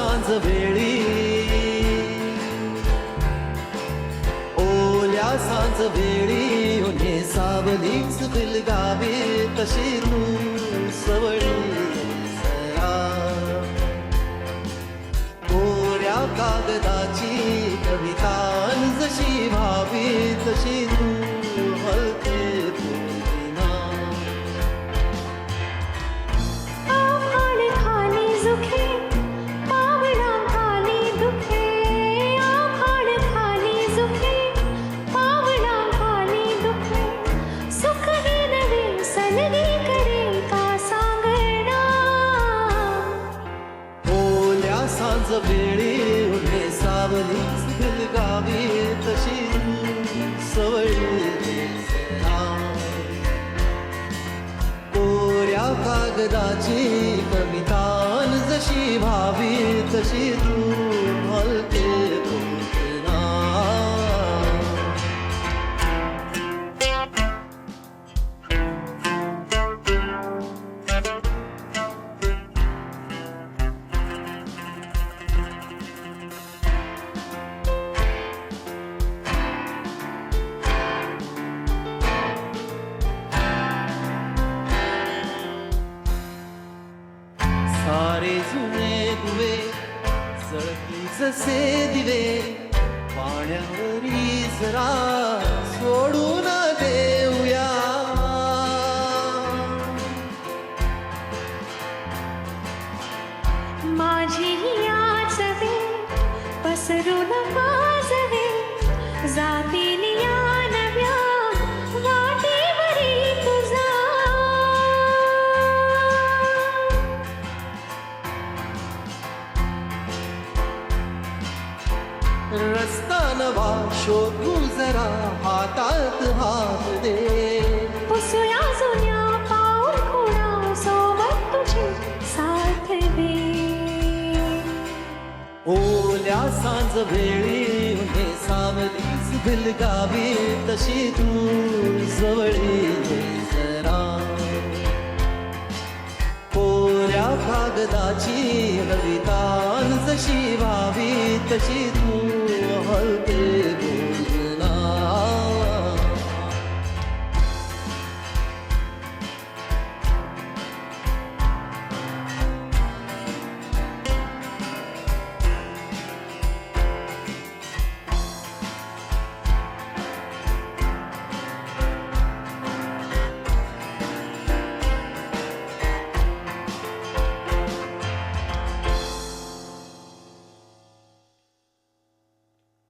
सांज वेळी, ओल्या सांज वेळी उन्हे सावलीच बिलगावी तशी तू सवळी जरा. कोऱ्या कागदाची कविता जशी व्हावी तशी तू हलके बोलविना. आभाळ खाली झुके पावलांखाली दुखे, आभाळ खाली झुके पावलांखाली दुखे. सुख हे नवे सलगीकडे का सांगणार. ओल्या सांज वेळी उन्हे सावलीच बिलगावी तशी सवळी जरा. कोऱ्या कागदाची कविता जशी व्हावी तशी तू हलके बोलना. सारे जुने दुवे जळती जसे दिवे, पाण्यावरी जरा सोडून देऊया. माझी याच वे पसरून पाजवे, जातील या नव्या वाटेवरी तुझा. रस्ता नवा शोधू जरा हातात हात दे. पुसूया जुन्या पाऊल खुणा सोबत तुझी साथ दे. ओल्या सांज वेळी उन्हे सावलीच बिलगावी तशी तू जवळी जरा. कोऱ्या कागदाची कविता जशी व्हावी तशी